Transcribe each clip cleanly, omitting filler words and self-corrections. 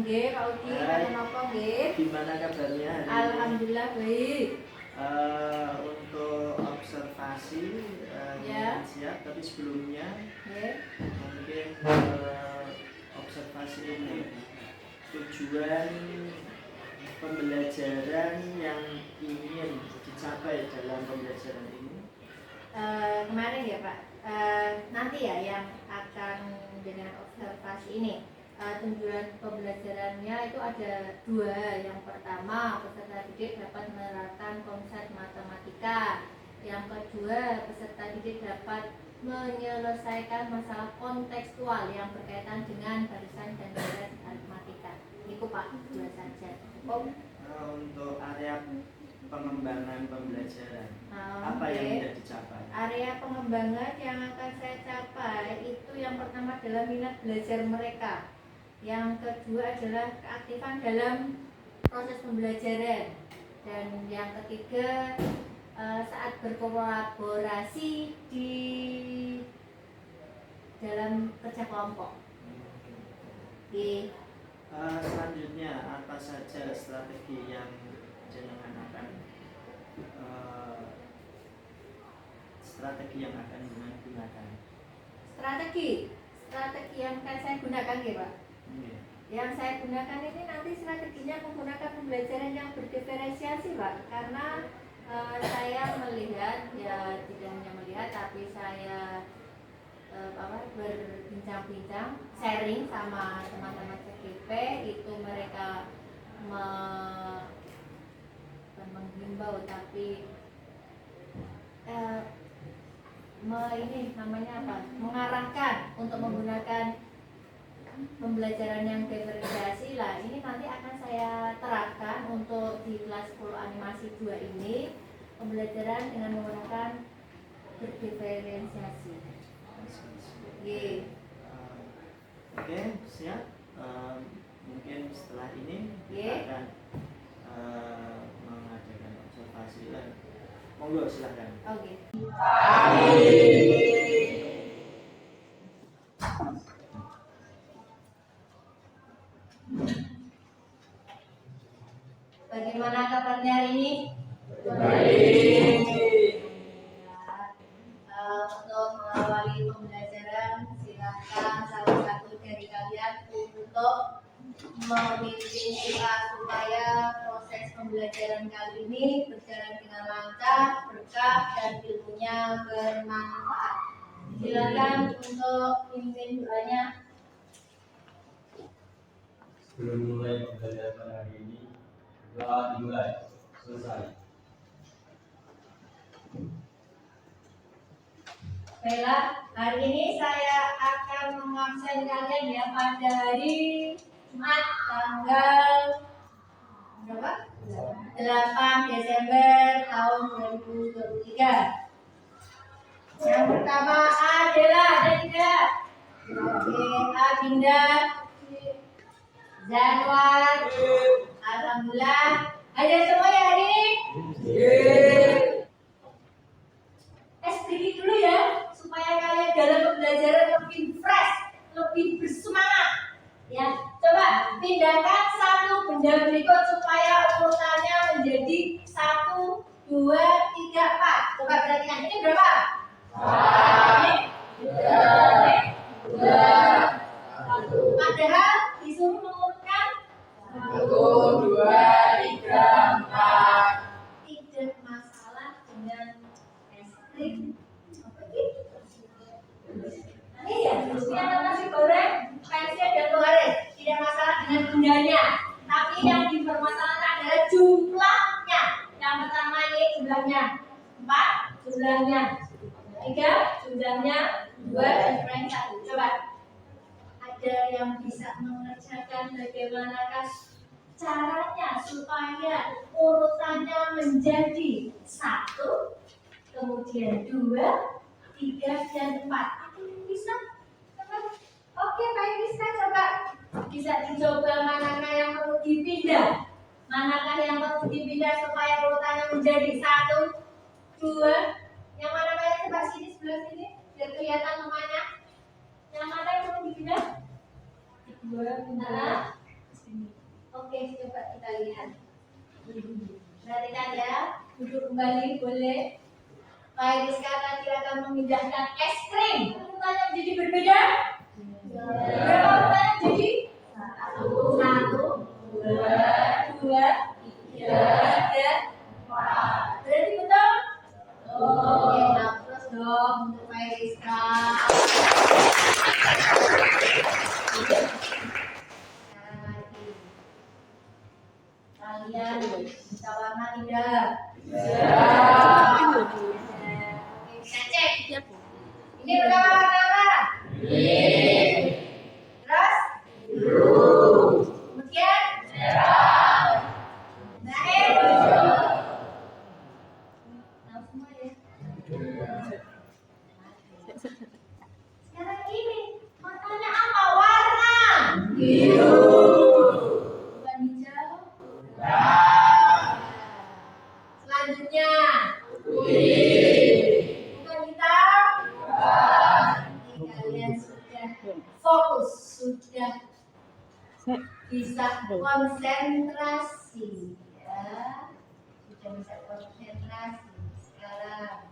nggih, Pak Udi, kangen apa nggih? Gimana kabarnya hari ini? Alhamdulillah baik. Untuk observasi Ya. siap, tapi sebelumnya mungkin observasi ini tujuan pembelajaran yang ingin dicapai dalam pembelajaran ini. Kemarin ya Pak, nanti ya yang akan dengan observasi ini. Tujuan pembelajarannya itu ada dua. Yang pertama, peserta didik dapat menerapkan konsep matematika. Yang kedua, peserta didik dapat menyelesaikan masalah kontekstual yang berkaitan dengan barisan dan baris aritmatika. Itu Pak, dua saja. Untuk area pengembangan pembelajaran, apa yang tidak dicapai? Area pengembangan yang akan saya capai itu yang pertama adalah minat belajar mereka. Yang kedua adalah keaktifan dalam proses pembelajaran. Dan yang ketiga, saat berkolaborasi di dalam kerja kelompok. Selanjutnya, apa saja strategi yang jenengan akan gunakan? Strategi yang akan saya gunakan ya Pak. Yang saya gunakan ini nanti strateginya menggunakan pembelajaran yang berdiferensiasi Pak, karena saya melihat, ya tidak hanya melihat tapi saya berbincang-bincang, sharing sama teman-teman CGP, itu mereka menghimbau tapi ini namanya apa? Mengarahkan untuk menggunakan pembelajaran yang diferensiasi lah. Ini nanti akan saya terapkan untuk di kelas 10 animasi 2 ini, pembelajaran dengan menggunakan berdiferensiasi. Oke, siap. Mungkin setelah ini kita akan mengadakan observasi dan monggo silakan. Oke. Bagaimana kabarnya hari ini? Baik. Untuk mengawali pembelajaran, silakan salah satu dari kalian untuk memimpin doa supaya proses pembelajaran kali ini berjalan dengan lancar, berkah, dan ilmunya bermanfaat. Silakan untuk pimpin doanya. Sebelum mulai pembelajaran hari ini, doa dimulai. Selesai. Baiklah, hari ini saya akan mengabsen kalian ya pada hari Jumat tanggal berapa? 8 Desember tahun 2023. Yang pertama adalah ada tidak? Oke, Adinda, Januar, alhamdulillah. Ada semua ya hari ini? Sedikit dulu ya, supaya kalian dalam pembelajaran lebih fresh, lebih bersemangat. Ya, coba pindahkan satu benda berikut supaya urutannya menjadi 1, 2, 3, 4. Coba perhatikan, ini berapa? 2, 1. Padahal disuruh mengurutkan 1, 2, 3, 4. Tidak masalah dengan es krim. Ini ya, ini ada nasi goreng, pensil dan penggaris. Tidak masalah dengan bundanya, tapi yang dipermasalahkan adalah jumlahnya. Yang pertama ini jumlahnya 4, jumlahnya 3, jumlahnya 2, dan jumlahnya 1. Coba, ada yang bisa mengerjakan bagaimanakah caranya supaya urutannya menjadi 1, kemudian 2, 3, dan 4. Ada yang bisa? Oke, baik, bisa coba. Bisa dicoba manakah yang perlu dipindah. Manakah yang perlu dipindah supaya urutannya menjadi 1, 2. Yang mana kalian coba sini, sebelah sini, biar kelihatan namanya. Yang mana yang perlu dipindah? 2, sini. Oke, coba kita lihat. Perhatikan ya, duduk kembali boleh. Baik, sekarang kita akan memindahkan es krim. Urutannya jadi berbeda. Berapa urutannya jadi? Satu, dua, tiga, empat. Berarti betul? Oke, nah terus dong untuk Mbak Rizka. Sekarang lagi. Kalian bisa warna tidak? Oke, kita cek. Ini pertama warna apa? Terus? Kemudian? Terakhir? Tahu semua ya? Sekarang ini, matanya apa? Warna? Bukan hijau? Selanjutnya? Bukan hitam? Ini kalian sudah fokus, sudah bisa konsentrasi ya, sudah bisa konsentrasi. Sekarang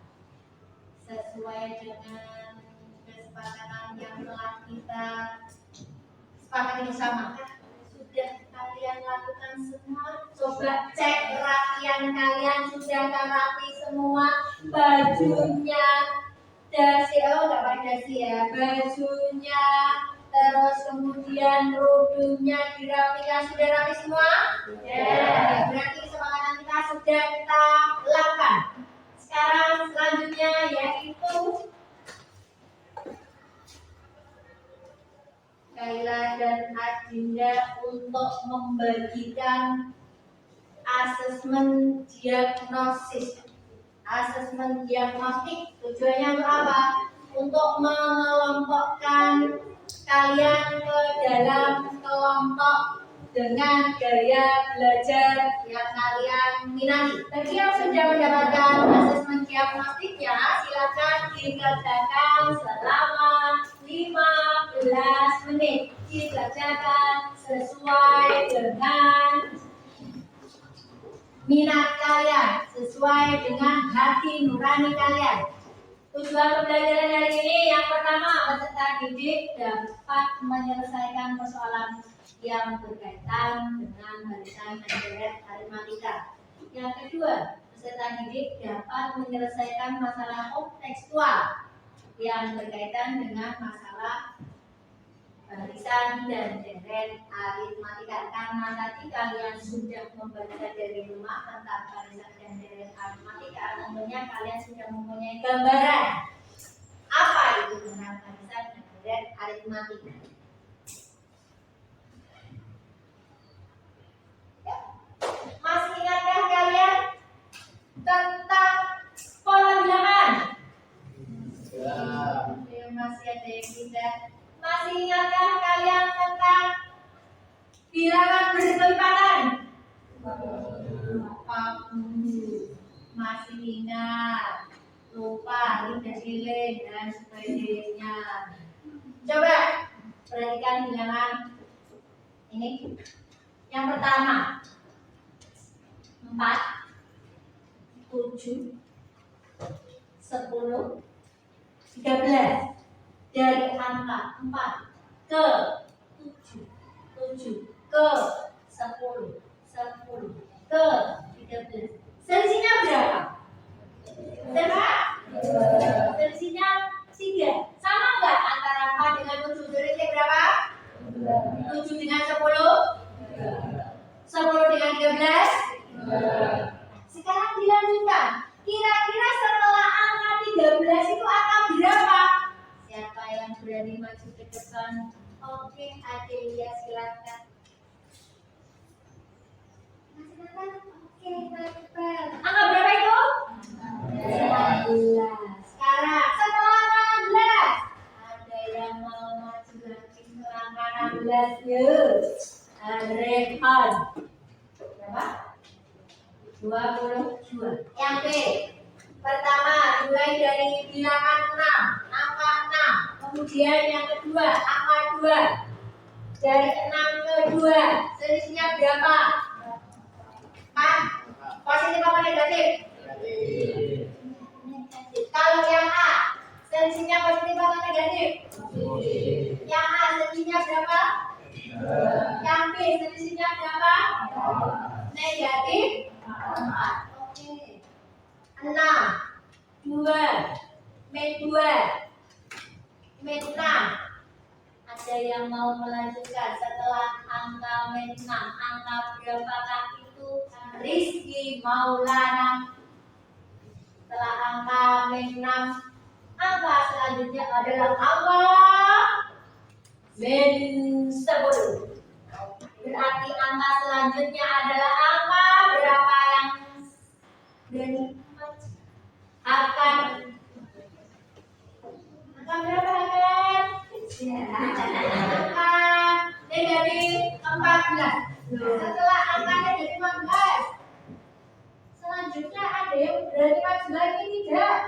sesuai dengan kesepakatan yang telah kita sepakati bersama, sudah kalian lakukan semua. Coba cek rapian kalian, sudah rapi semua. Bajunya dasi, oh nggak pakai dasi ya, bajunya, terus kemudian rudungnya dirapikan. Sudah rapi semua? Ya. Berarti kesepakatan kita sudah kita lakukan. Sekarang selanjutnya yaitu Kaila dan Adinda untuk membagikan asesmen diagnosis. Asesmen diagnostik tujuannya untuk apa? Untuk mengelompokkan kalian ke dalam kelompok dengan gaya belajar yang kalian minati. Bagi yang sudah mendapatkan asesmen diagnostiknya, silakan dikerjakan selama 15 menit. Dikerjakan sesuai dengan minat kalian, sesuai dengan hati nurani kalian. Tujuan pembelajaran hari ini yang pertama, peserta didik dapat menyelesaikan persoalan yang berkaitan dengan barisan dan deret aritmatika. Yang kedua, peserta didik dapat menyelesaikan masalah kontekstual yang berkaitan dengan masalah barisan dan deret aritmatika. Karena tadi kalian sudah membaca dari rumah tentang barisan dan deret aritmatika, tentunya kalian sudah mempunyai gambaran apa itu tentang barisan dan deret aritmatika. Ya. Masih ingatkah kalian tentang pola bilangan? Ya, masih ada yang tidak. Masih ingatkah kalian tentang bilangan berkelipatan? Masih ingat? Lupa, udah silih dan sebagainya. Coba perhatikan bilangan ini. Yang pertama 4, 7, 10, 13. Dari angka 4 ke 7, 7 ke 10, 10 ke 13. Selisihnya berapa? Berapa? Selisihnya 3. Sama enggak antara 4 dengan 7? Selisihnya berapa? 7 dengan 10? 10 dengan 13? Sekarang dilanjutkan. Kira-kira setelah angka 13 itu angka berapa? Siapa yang berani maju ke depan? Oke, Adelia silakan. Masih datang? Oke, cepat. Angka berapa itu? 16. Sekarang setelah angka 16, ada yang mau maju lagi ke angka 16 yuk. Rehan. Berapa? 22. Yang B. Pertama, mulai dari bilangan 6, angka 6. Kemudian yang kedua, angka 2. Dari 6 ke kedua, selisihnya berapa? 4. Positif apa negatif? Kalau yang A, selisihnya positif apa negatif? Yang A selisihnya berapa? Yang B selisihnya berapa? Negatif 4. Oke. 6, 2, min 2, min 6. Ada yang mau melanjutkan setelah angka min 6? Angka berapakah itu? Rizky Maulana. Setelah angka min 6, angka selanjutnya adalah angka min 10. Berarti angka selanjutnya adalah angka berapa yang berani akan angka berapa kan? Angka negatif 14. Setelah angka negatif 14, selanjutnya ada yang berani maju lagi tidak?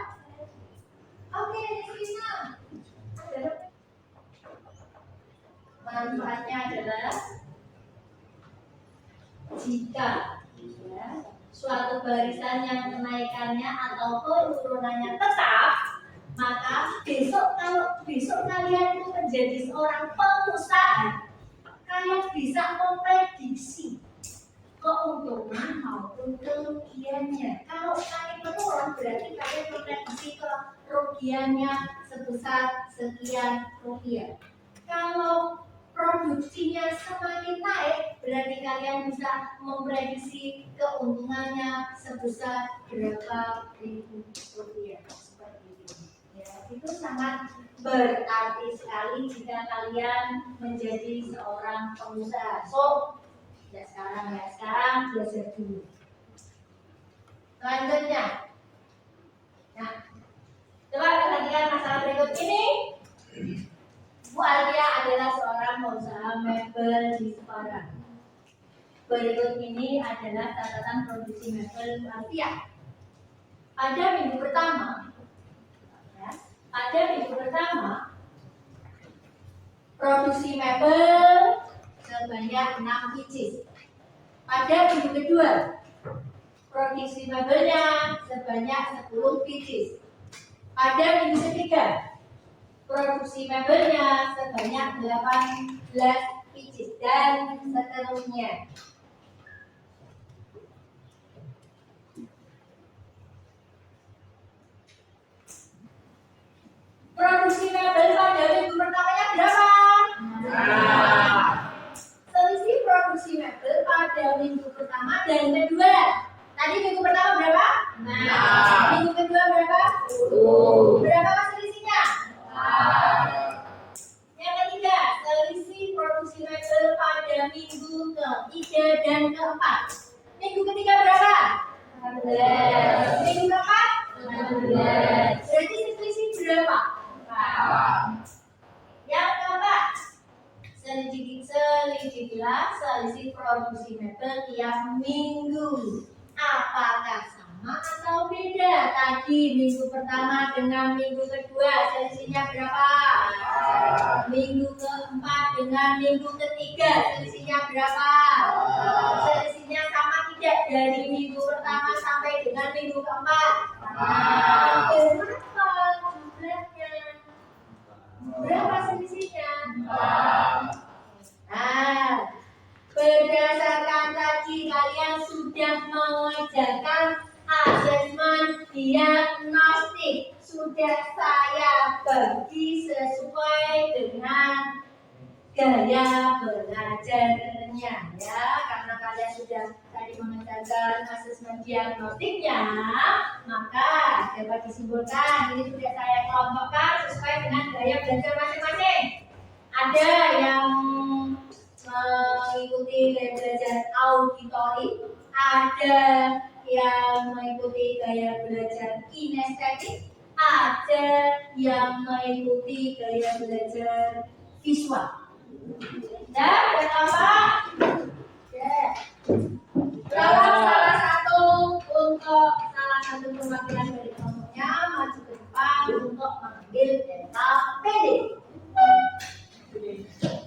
Oke, bisa. Manfaatnya adalah jika ya, suatu barisan yang kenaikannya ataupun turunannya tetap, maka kalau besok kalian itu menjadi seorang pengusaha, kalian bisa memprediksi keuntungan maupun kerugiannya. Kalau kalian menurun, berarti kalian memprediksi kerugiannya sebesar sekian rupiah. Kalau produksinya semakin naik, berarti kalian bisa memprediksi keuntungannya sebesar berapa ribu rupiah. Seperti itu. Ya, itu sangat berarti sekali jika kalian menjadi seorang pengusaha. So, ya sekarang belajar dulu. Selanjutnya, nah, coba perhatikan masalah berikut ini. Bu Alia adalah seorang pengusaha mebel di Semarang. Berikut ini adalah catatan produksi mebel Bu Alia. Pada minggu pertama, produksi mebel sebanyak 6 biji. Pada minggu kedua, produksi mebelnya sebanyak 10 biji. Pada minggu ketiga, produksi mebelnya sebanyak 18 biji dan seterusnya. Produksi mebel pada minggu pertamanya berapa? Selisih produksi mebel pada minggu pertama dan kedua. Tadi minggu pertama berapa? Minggu kedua berapa? Berapa selisihnya? Yang ketiga, selisih produksi mebel pada minggu ketiga dan keempat. Minggu ketiga berapa? 16. Minggu keempat? 16. Berarti selisih berapa? Yang keempat, selidikilah selisih produksi mebel tiap minggu. Apakah sama atau beda? Tadi minggu pertama dengan minggu kedua selisihnya berapa? Minggu keempat dengan minggu ketiga selisihnya berapa? Selisihnya sama tidak dari minggu pertama sampai dengan minggu keempat? Berapa jumlahnya? Berapa selisihnya? Nah, berdasarkan tadi kalian sudah mengerjakan asesmen diagnostik. Sudah saya bagi sesuai dengan gaya belajarnya ya, karena kalian sudah tadi mengerjakan asesmen diagnostiknya, maka dapat disimpulkan ini sudah saya kelompokkan sesuai dengan gaya belajar masing-masing. Ada yang mengikuti gaya belajar auditori, ada yang mengikuti gaya belajar kinestetik, ada yang mengikuti gaya belajar visual. Dan pertama, dalam salah satu perwakilan dari kelompoknya maju ke depan untuk mengambil data PD.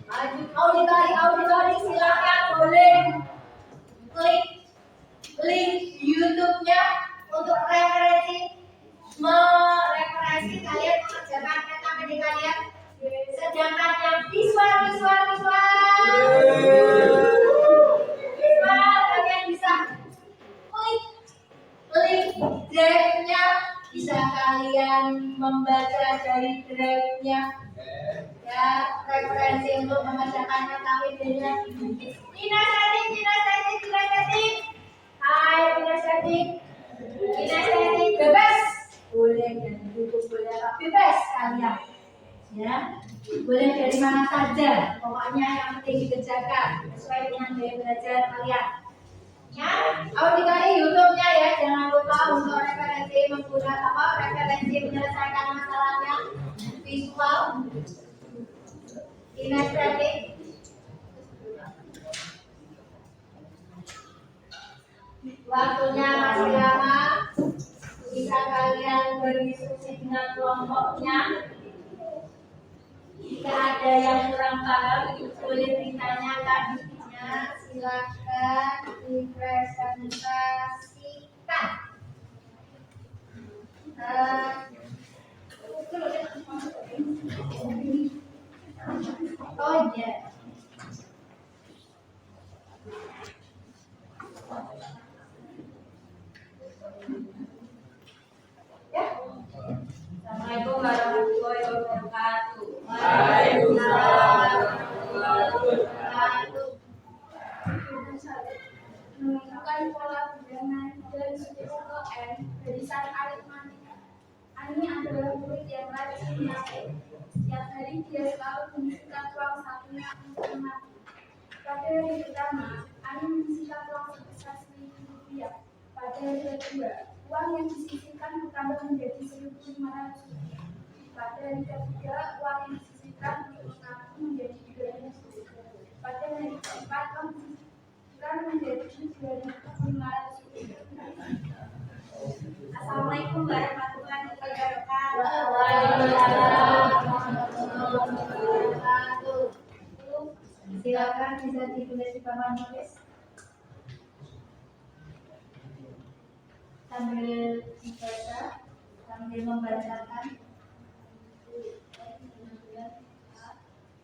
Maju auditori silakan. Visual, kalian bisa klik drive-nya, bisa kalian membaca dari drive-nya. Ya, referensi untuk membacakannya tapi bedanya. Kinestetik. Hai, kinestetik. Kinestetik bebas. Boleh dan ditutup boleh apa bebas kalian. Ya, boleh dari mana saja. Pokoknya yang penting dikerjakan sesuai dengan gaya belajar kalian. Ya, auditori YouTube-nya ya, jangan lupa untuk referensi menggunakan referensi menyelesaikan masalahnya visual, kinestetik. Waktunya masih lama, bisa kalian berdiskusi dengan kelompoknya. Jika ada yang kurang paham, boleh ditanyakan. Silakan dipresentasikan. Oh ya. Assalamualaikum warahmatullahi wabarakatuh. Waalaikumsalam warahmatullahi wabarakatuh. Menunjukkan pola bilangan dan struktur N barisan aritmatika. Ani adalah murid yang rajin belajar. Setiap hari dia selalu menyisihkan uang satunya untuk menabung. Pada hari pertama, Ani menyisihkan uang sebesar Rp1.000. Pada hari kedua, uang yang disisihkan bertambah menjadi Rp1.500. Pada hari ketiga, uang yang disisihkan untuk menabung menjadi Rp200. Pada hari keempat, uang disisihkan menjadi Rp2.500. Assalamualaikum warahmatullahi wabarakatuh. Waalaikumsalam warahmatullahi wabarakatuh. Silakan bisa ditulis di papan tulis sambil dibaca, sambil membacakan.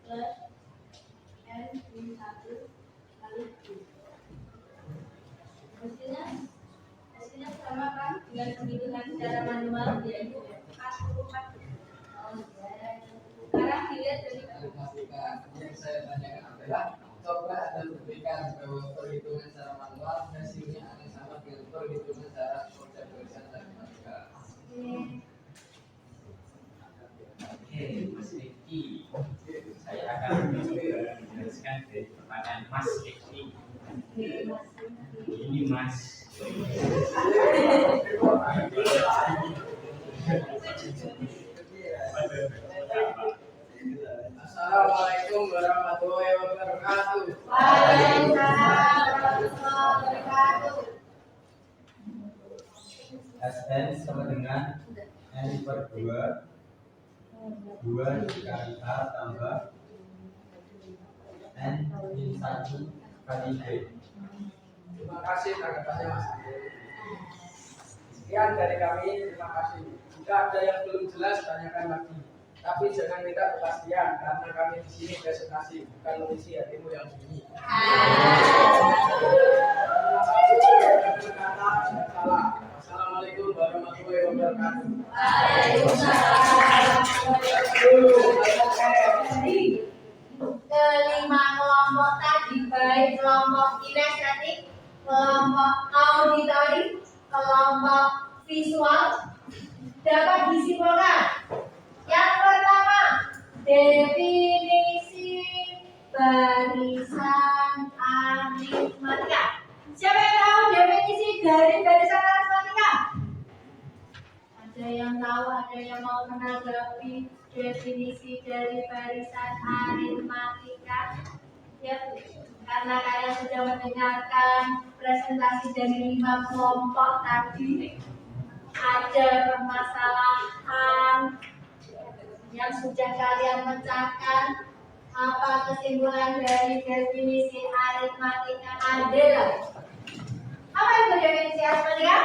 Plus N min 1 kali Q. Hasilnya sama kan dengan penghitungan secara manual yaitu 44. Sekarang dilihat dari yang saya tanyakan adalah coba Anda berikan perhitungan secara manual, hasilnya akan sama dengan perhitungan secara konsep tulisan dan matematika. Oke, Mas Rifki, saya akan menjelaskan dari pertanyaan Mas Rifki. Ini Mas. Assalamualaikum warahmatullahi wabarakatuh. Waalaikumsalam warahmatullahi wabarakatuh. Sn sama dengan N per 2 dikali A tambah N min 1 kali B. Terima kasih tanggapannya Mas. Sekian dari kami, terima kasih. Jika ada yang belum jelas, tanyakan lagi. Tapi jangan minta kepastian karena kami di sini presentasi, bukan mengisi hatimu yang sunyi. Assalamualaikum warahmatullahi wabarakatuh. Kelima kelompok tadi baik kelompok kinestetik, kelompok auditori, kelompok visual dapat disimpulkan. Yang pertama, definisi barisan aritmatika. Siapa yang tahu definisi dari barisan aritmatika? Ada yang tahu, ada yang mau menanggapi definisi dari barisan aritmatika? Ya, karena kalian sudah mendengarkan presentasi dari 5 kelompok tadi, ada permasalahan yang sudah kalian pecahkan. Apa kesimpulan dari definisi aritmatika adalah? Apa itu definisi aritmatika?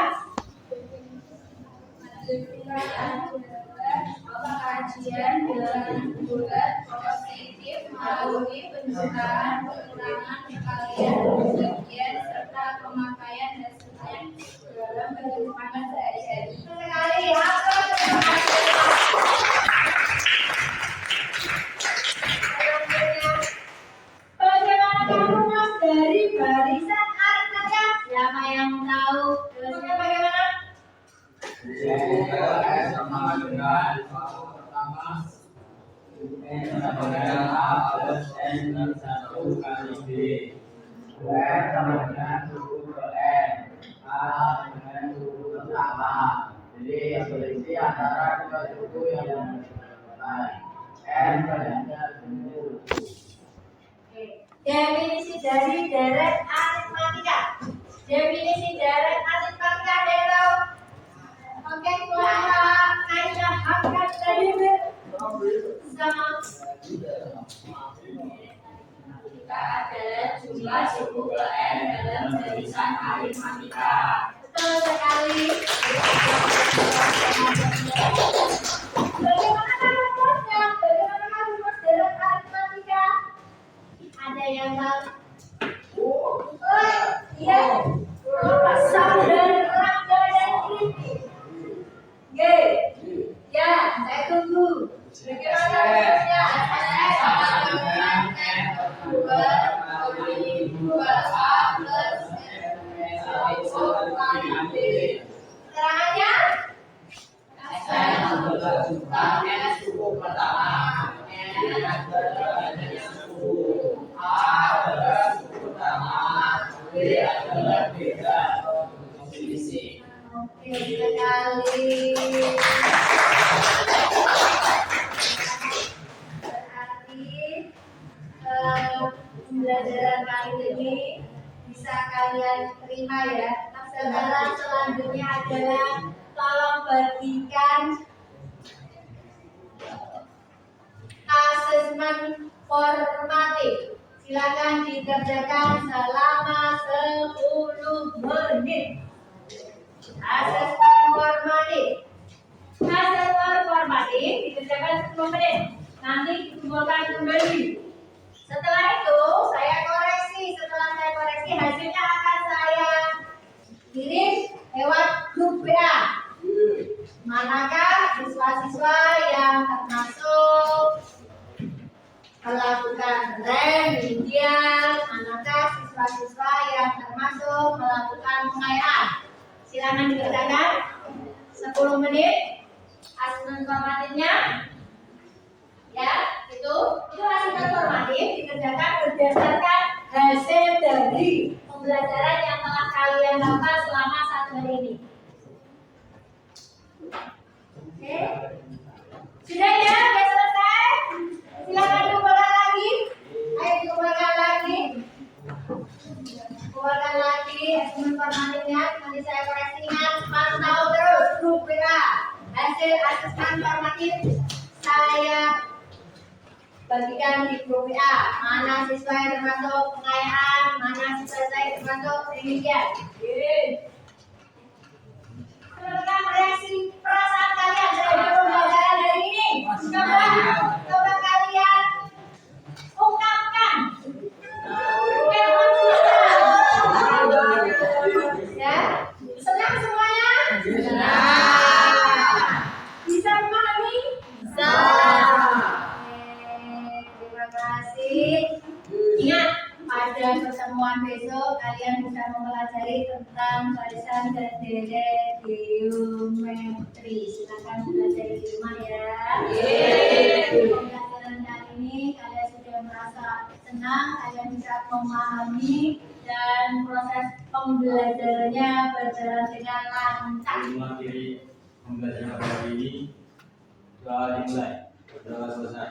Kajian bilangan bulat positif melalui penyusunan, pengurangan, pengalian, pembagian, serta pemakaian hasilnya dalam kehidupan sehari-hari. Sekali, hafal, terima kasih. Selanjutnya, bagaimana merumus dari barisan aritmatika? Siapa yang tahu? Tulisnya bagaimana? Sama dengan pertama sama dengan A plus N dan 1 kali B. sama dengan suku ke N, A dengan suku pertama. Jadi selisih antara dua suku yang berbeda. N padanya sumbu. Definisi dari deret aritmatika. Definisi deret aritmatika ada yang tahu? Oke, keluarga Aisyah angkat tadi sama. Kita adalah jumlah suku ke N dalam barisan aritmatika. Betul sekali. Bagaimana rumusnya? Bagaimana rumus deret aritmatika? Ada yang tahu? Oh, iya. Saudara Rangga dan Kriti. G. Ya, saya tunggu. Bagaimana rumusnya? Sama dengan N per 2 kali 2A plus N kali B. Keterangannya? N adalah N suku pertama, N adalah suku, A adalah suku pertama, B adalah beda. Selisih. Oke sekali. Berarti pembelajaran kali ini bisa kalian terima ya. Sekarang selanjutnya adalah tolong bagikan asesmen formatif. Silakan dikerjakan selama 10 menit. Asesmen formatif. Asesmen formatif dikerjakan 10 menit. Nanti dikumpulkan kembali. Setelah itu saya koreksi. Setelah saya koreksi hasilnya akan saya kirim lewat grup WA. Manakah siswa-siswa yang termasuk melakukan remedial, manakah siswa-siswa yang termasuk melakukan pengayaan. Silakan dikerjakan 10 menit asesmen formatifnya. Ya, itu asesmen formatif dikerjakan berdasarkan hasil dari pembelajaran yang telah kalian lakukan selama 1 hari ini. Oke, sudah ya, sudah selesai. Silakan dikumpulkan lagi. Ayo dikumpulkan lagi. Kumpulkan lagi asesmen formatifnya. Nanti saya koreksi, ingat pantau terus grup WA. Hasil asesmen formatif saya bagikan di grup WA. Mana siswa yang termasuk pengayaan, mana siswa saya termasuk remedial. Berikan reaksi perasaan kalian terhadap pembelajaran hari ini. Coba kalian ungkapkan. Ya, senang semuanya? Senang. Bisa memahami? Bisa. Terima kasih. Ingat, pada pertemuan besok kalian bisa mempelajari tentang barisan dan deret geometri. Silakan belajar di rumah ya. Pembelajaran kali ini kalian sudah merasa senang, kalian bisa memahami dan proses pembelajarannya berjalan dengan lancar. Materi pembelajaran pada hari ini sudah dimulai, sudah selesai.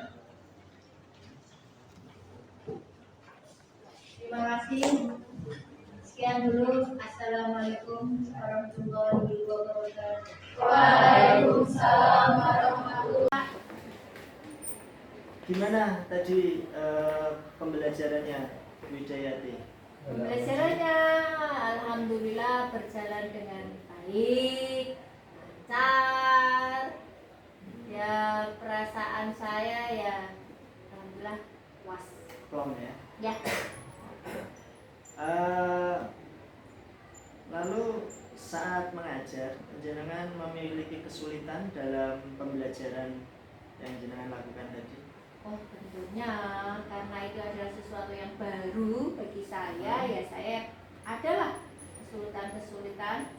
Terima kasih. Sekian dulu. Assalamualaikum warahmatullahi wabarakatuh. Waalaikumsalam warahmatullahi wabarakatuh. Gimana tadi pembelajarannya, Widayati? Pembelajarannya alhamdulillah berjalan dengan baik, lancar. Ya, perasaan saya ya alhamdulillah puas. plong ya. Ya. Lalu saat mengajar, jenengan memiliki kesulitan dalam pembelajaran yang jenengan lakukan tadi? Oh tentunya, karena itu adalah sesuatu yang baru bagi saya, ya saya adalah kesulitan-kesulitan.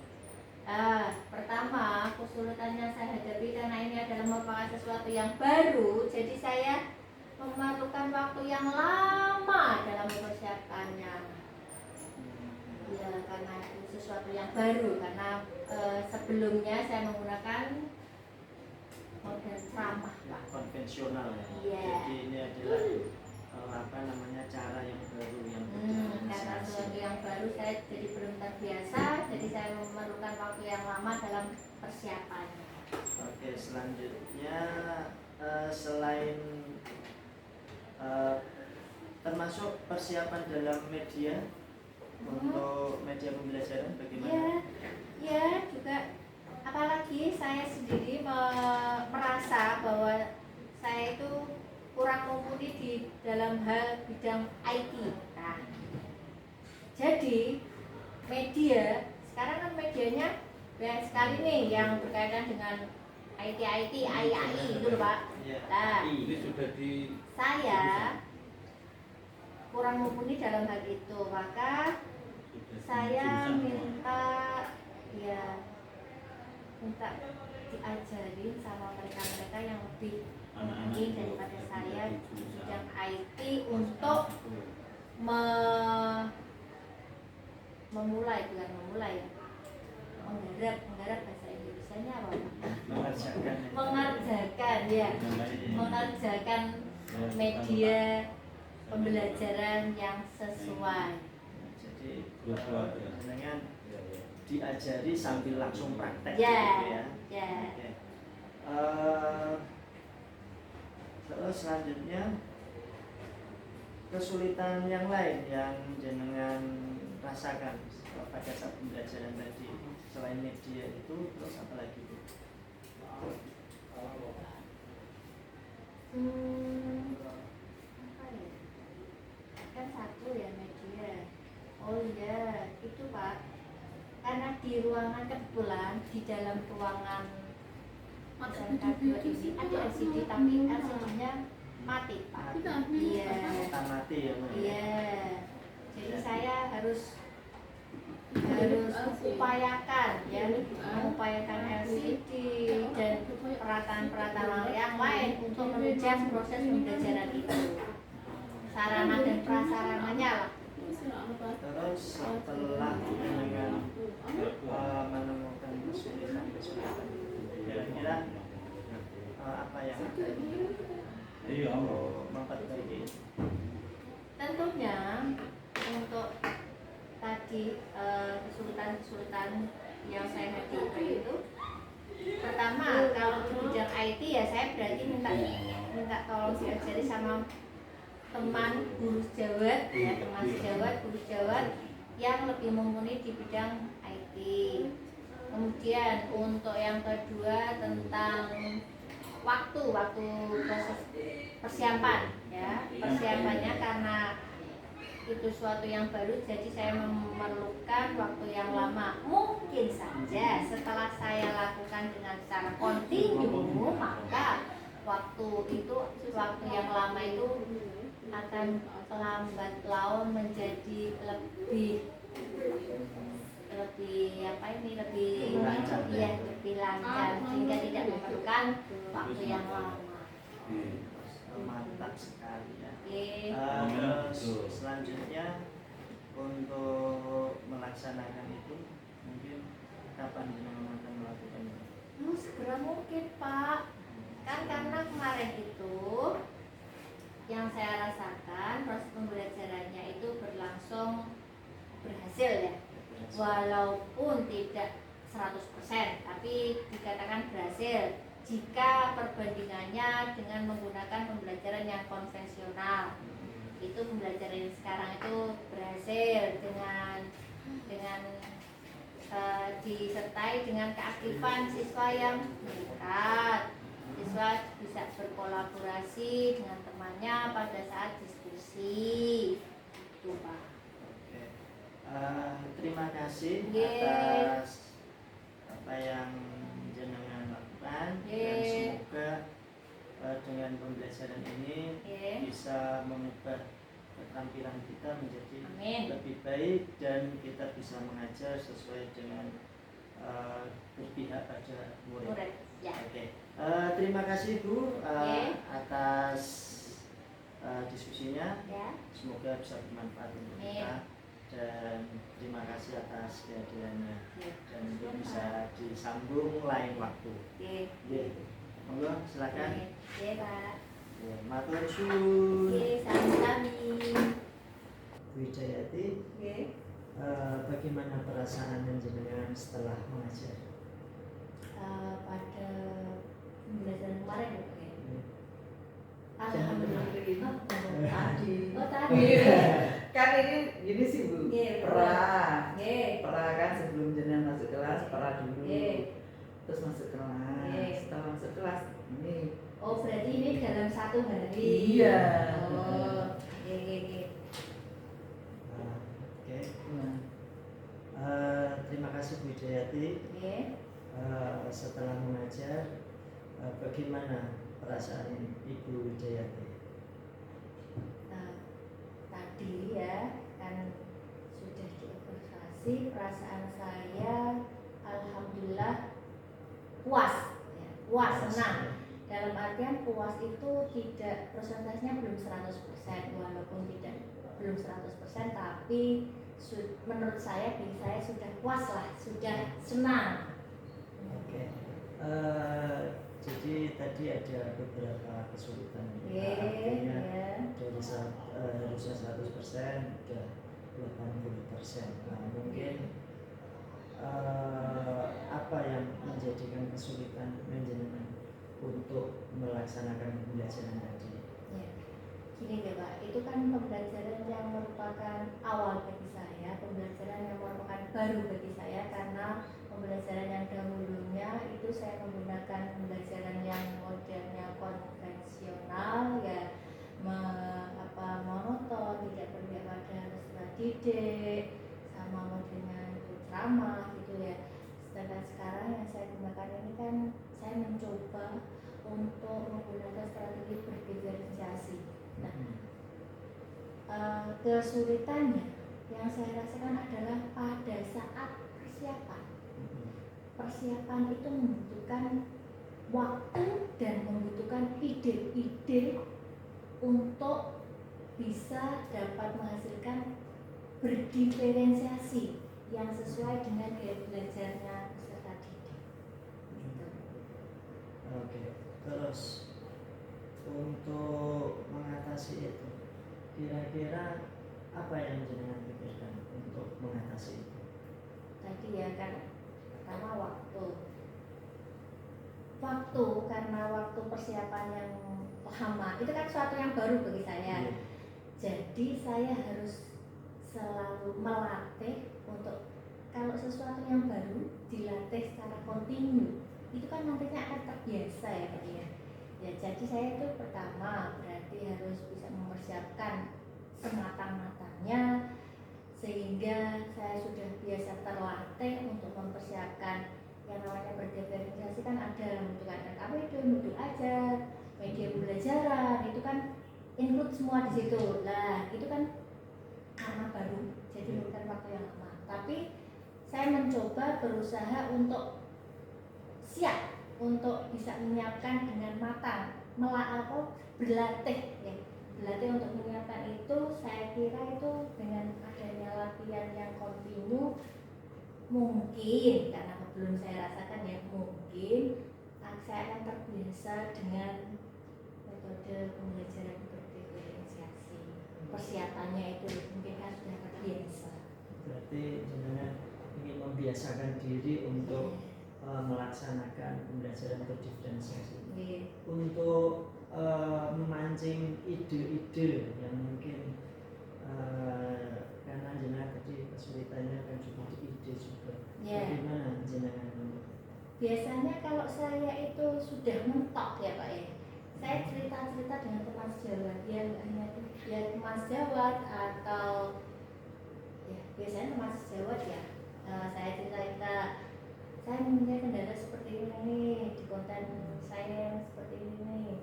Pertama, kesulitan yang saya hadapi karena ini adalah merupakan sesuatu yang baru, jadi saya memerlukan waktu yang lama dalam mempersiapkannya. Ya, karena itu sesuatu yang baru, karena sebelumnya saya menggunakan model ceramah, Pak. Konvensional ya. Iya. Jadi ini adalah cara yang baru yang Karena sesuatu yang baru saya jadi belum terbiasa, jadi saya memerlukan waktu yang lama dalam persiapannya. Oke, selanjutnya selain termasuk persiapan dalam media untuk media pembelajaran bagaimana? Ya juga. Apalagi saya sendiri merasa bahwa saya itu kurang mumpuni di dalam hal bidang IT. Nah, jadi media sekarang kan medianya banyak sekali nih yang berkaitan dengan IT, AI itu loh, Pak. Nah, Ini sudah di saya kurang mumpuni dalam hal itu, maka saya minta diajarin sama mereka-mereka yang lebih mumpuni daripada saya di bidang IT untuk menggarap bahasa Indonesianya apa? Mengerjakan media pembelajaran yang sesuai. Jadi dengan diajari sambil langsung praktek Ya, gitu ya. ya. Oke. Terus selanjutnya kesulitan yang lain yang jenengan rasakan pada saat pembelajaran tadi selain media itu, terus apa lagi Bu? Apa ya? Kan satu ya media. Oh iya, itu Pak. Karena di ruangan kebetulan di dalam ruangan SMK 2 ini ada LCD, tapi LCD-nya mati Pak. Iya. Mati ya Bu? Iya. Jadi saya harus mengupayakan LCD dan peralatan-peralatan yang lain untuk menunjang proses pembelajaran itu. Sarana dan prasarananya lah. Terus setelah dengan menemukan kesulitan kira-kira apa yang akan memperbaiki? Tentunya untuk tadi kesulitan-kesulitan yang saya hadapi itu, pertama kalau di bidang IT ya saya berarti minta tolong diajari sama teman guru sejawat yang lebih mumpuni di bidang IT. Kemudian untuk yang kedua tentang waktu proses persiapan ya, persiapannya karena itu suatu yang baru, jadi saya memerlukan waktu yang lama. Mungkin saja setelah saya lakukan dengan secara kontinu, maka waktu yang lama itu akan lambat laun menjadi lebih lancar sehingga tidak memerlukan waktu yang lama. Mantap sekali ya. Oke. Terus selanjutnya untuk melaksanakan itu mungkin kapan jenengan akan melakukannya? Segera mungkin Pak. Kan karena kemarin itu yang saya rasakan proses pembelajarannya itu berhasil ya. Walaupun tidak 100%, tapi dikatakan berhasil jika perbandingannya dengan menggunakan pembelajaran yang konvensional. Itu pembelajaran yang sekarang itu berhasil dengan disertai dengan keaktifan siswa yang meningkat. Siswa bisa berkolaborasi dengan temannya pada saat diskusi. kasih. Tuh Pak. Oke. Terima kasih Nggih. atas apa yang jenengan lakukan dan Nggih. semoga dengan pembelajaran ini Nggih. bisa mengubah keterampilan kita menjadi Amin. lebih baik dan kita bisa mengajar sesuai dengan berpihak pada murid. Murid. Ya. Oke. Terima kasih Bu Nggih. atas diskusinya. Ya. Semoga bisa bermanfaat untuk Amin. kita dan terima kasih atas kehadirannya Ya. dan untuk bisa disambung lain waktu. Nggih. Oke, monggo silakan. Nggih, Pak. Ya, matur suwun. Nggih, sami-sami. Widayati, Nggih. bagaimana perasaan jenengan setelah mengajar? Pada pembelajaran kemarin ya, Pak, ya? Alhamdulillah. Tadi. Oh, tadi. Kan ini gini sih Bu, Nggih, pra Nggih. kan sebelum jenengan masuk kelas pra dulu, Nggih. terus masuk kelas, Nggih. setelah masuk kelas ini Oh, berarti ini dalam satu hari. Iya. Oh, nggih. Oke. nah, Terima kasih Bu Widayati. Nggih. Setelah mengajar, bagaimana perasaan Ibu Widayati? Nah, tadi ya kan sudah dievaluasi, perasaan saya alhamdulillah puas, ya, puas, senang. Dalam artian puas itu tidak, persentasenya belum 100%, walaupun belum 100%, tapi menurut saya, diri saya sudah puas lah, sudah senang. Oke. Jadi tadi ada beberapa kesulitan. Iya. Dari harusnya 100% udah 80%. Nah, mungkin apa yang menjadikan kesulitan menjenengan untuk melaksanakan pembelajaran tadi? Ya. Gini deh Pak, itu kan pembelajaran yang merupakan awal bagi saya, pembelajaran yang merupakan baru bagi saya, karena pembelajaran yang dahulunya itu saya menggunakan pembelajaran yang modelnya konvensional, ya monoton, tidak berpihak pada peserta didik, sama modelnya itu ceramah gitu ya. Sedangkan sekarang yang saya gunakan ini kan saya mencoba untuk menggunakan strategi berdiferensiasi. Nah, kesulitannya yang saya rasakan adalah pada saat persiapan. Persiapan itu membutuhkan waktu dan membutuhkan ide-ide untuk bisa dapat menghasilkan berdiferensiasi yang sesuai dengan gaya belajarnya peserta didik. Gitu. Oke. Terus untuk mengatasi itu, kira-kira apa yang jenengan pikirkan untuk mengatasi itu? Tadi ya kan, pertama waktu karena waktu persiapan yang lama itu kan suatu yang baru bagi saya. Jadi saya harus selalu melatih untuk, kalau sesuatu yang baru dilatih secara kontinu, itu kan nantinya akan terbiasa ya Pak ya. Ya, jadi saya itu pertama berarti harus bisa mempersiapkan sematang-matangnya, sehingga saya sudah biasa terlatih untuk mempersiapkan yang namanya berdiferensiasi. Kan ada membutuhkan apa itu, modul ajar, media pembelajaran, itu kan include semua di situ. Lah itu kan karena baru, jadi bukan waktu yang lama, tapi saya mencoba berusaha untuk siap untuk bisa menyiapkan dengan matang, berlatih ya. Berlatih untuk menyiapkan itu, saya kira itu dengan adanya latihan yang kontinu, mungkin karena belum saya rasakan ya, mungkin saya akan terbiasa dengan metode pembelajaran berdiferensiasi. Persiapannya itu mungkin kan sudah terbiasa. Berarti jenengan ingin membiasakan diri untuk melaksanakan pembelajaran berdiferensiasi. Untuk memancing ide-ide yang mungkin karena jenengan tadi kesulitannya kan juga di ide juga. Bagaimana jenengan? Biasanya kalau saya itu sudah mentok ya Pak ya, saya cerita-cerita dengan teman sejawat, dia nggak hanya ya teman sejawat atau ya biasanya teman sejawat ya. Saya cerita-cerita saya mempunyai kendala seperti ini nih, di konten saya yang seperti ini nih,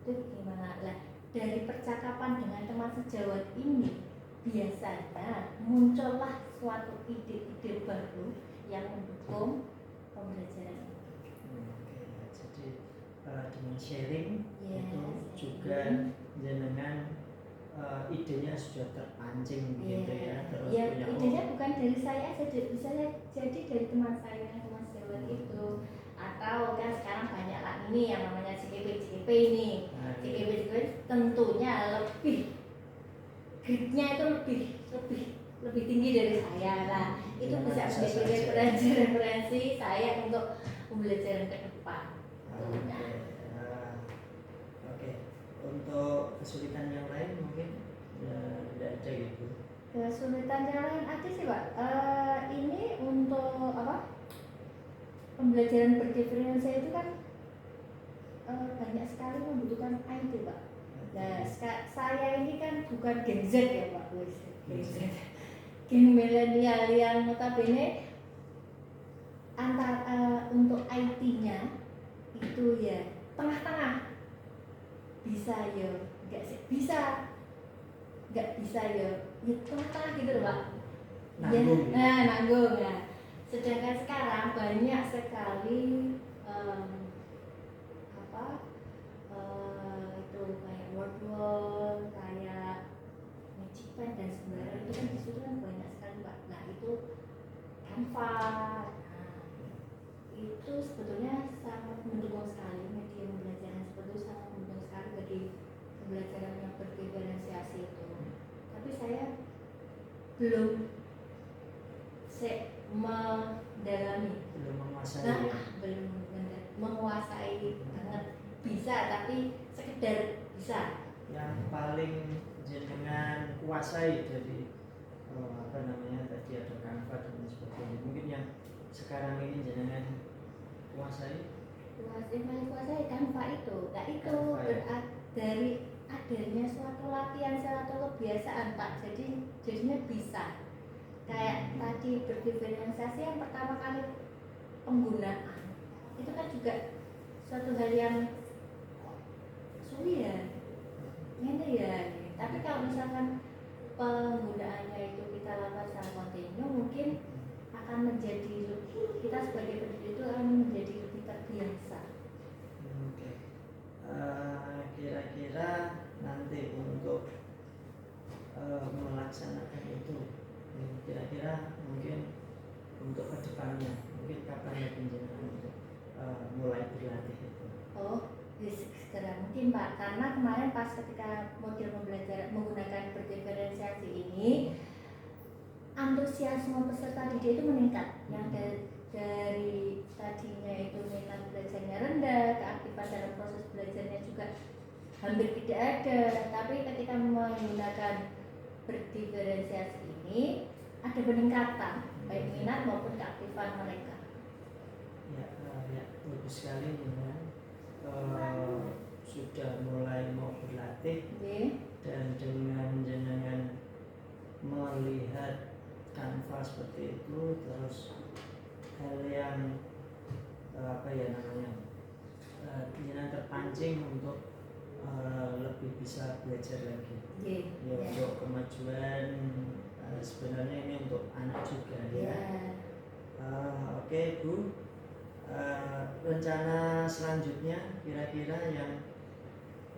itu gimana lah. Dari percakapan dengan teman sejawat ini biasanya muncullah suatu ide-ide baru yang mendukung pembelajaran. Oke, jadi dengan sharing Yes, itu juga jenengan idenya sudah terpancing gitu ya, terus ya, punya idenya bukan dari saya aja, bisa jadi dari teman saya, teman sejawat itu, atau kan sekarang banyak lah ini yang namanya CKP ini. CKP tentunya lebih grade-nya itu lebih tinggi dari saya lah. Itu bisa menjadi referensi saya untuk pembelajaran ke depan. Oke. Untuk kesulitan yang lain mungkin tidak ada gitu. Kesulitan yang lain ada sih Pak. Ini untuk apa? Pembelajaran berdiferensiasi itu kan banyak sekali membutuhkan IT Pak. Nah, saya ini kan bukan Gen Z ya Pak, Gen Z, Gen milenial yang notabene untuk IT-nya itu ya tengah-tengah, bisa ya, nggak bisa ya tengah-tengah gitu loh Pak. Nanggung. Ya, nanggung ya. Sedangkan sekarang banyak sekali itu kayak Word, kayak Magic Pen dan sembarang itu kan disitu kan banyak sekali Pak. Nah itu Canva, itu sebetulnya sangat mendukung sekali, media pembelajaran seperti itu sangat mendukung sekali bagi pembelajaran yang berdiferensiasi itu. Tapi saya belum mendalami, Belum menguasai nah, ya. belum menguasai banget, bisa tapi sekedar bisa. Yang paling jenengan kuasai dari apa namanya tadi ada Canva dan sebagainya, mungkin yang sekarang ini jenengan kuasai Kuasai Canva itu. Nah itu Canva, ya. dari adanya suatu latihan, suatu kebiasaan Pak, jadinya bisa. Kayak tadi berdiferensiasi yang pertama kali penggunaan itu kan juga suatu hal yang sulit ya, ini ya. Tapi kalau misalkan penggunaannya itu kita lakukan secara kontinu, mungkin akan menjadi kita sebagai pendidik itu akan menjadi lebih terbiasa. Oke. Kira-kira nanti untuk melaksanakan itu, kira-kira mungkin untuk kedepannya, mungkin kapan ya jenengan untuk mulai berlatih itu? Oh, segera mungkin Pak, karena kemarin pas ketika model pembelajaran menggunakan berdiferensiasi ini, antusiasme peserta didik itu meningkat. Yang dari tadinya itu minat belajarnya rendah, keaktifan dalam proses belajarnya juga hampir tidak ada. Tapi ketika menggunakan berdiferensiasi ini, ada peningkatan baik minat maupun keaktifan mereka. Ya, bagus sekali ya. Sudah mulai mau berlatih dan dengan jenengan melihat Canva seperti itu, terus hal yang apa ya namanya, jenengan terpancing untuk lebih bisa belajar lagi. Ya, untuk kemajuan sebenarnya ini untuk anak juga ya. Oke Bu, rencana selanjutnya kira-kira yang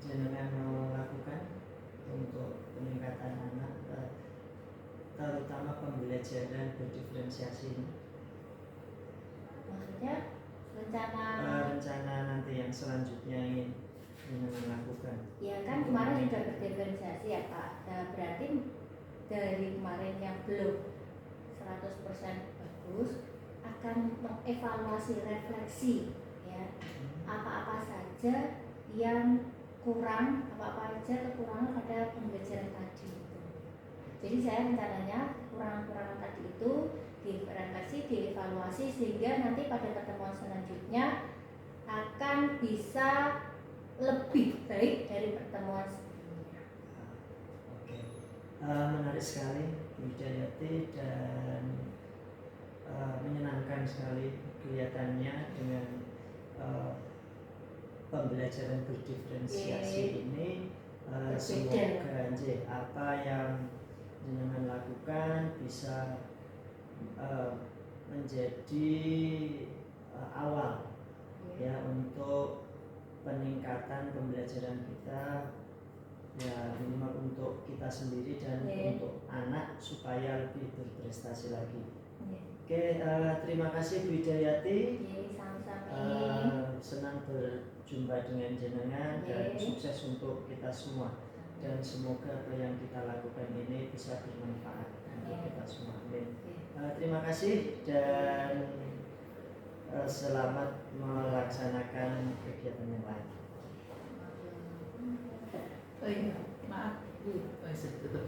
jenengan mau lakukan untuk peningkatan anak, terutama pembelajaran berdiferensiasi ini? Maksudnya rencana nanti yang selanjutnya ingin jenengan lakukan? Ya kan kemarin sudah berdiferensiasi ya Pak. Nah, berarti dari kemarin yang belum 100% bagus, akan mengevaluasi, refleksi ya, apa-apa saja yang kurang, apa-apa saja kekurangan pada pembelajaran tadi itu. Jadi saya rencananya kekurangan-kekurangan tadi itu direfleksi, dievaluasi, sehingga nanti pada pertemuan selanjutnya akan bisa lebih baik dari pertemuan sebelumnya. Oke, menarik sekali Bu Hidayati dan menyenangkan sekali kelihatannya dengan pembelajaran berdiferensiasi ini. Semoga apa yang jenengan lakukan bisa menjadi awal ya untuk peningkatan pembelajaran kita, ya minimal untuk kita sendiri dan untuk anak supaya lebih berprestasi lagi. Oke, terima kasih Bu Hidayati. Sama-sama. Senang berjumpa dengan jenengan dan sukses untuk kita semua, dan semoga apa yang kita lakukan ini bisa bermanfaat untuk kita semua. Terima kasih dan selamat melaksanakan kegiatan yang lain. Oh iya, maaf. Saya tutup.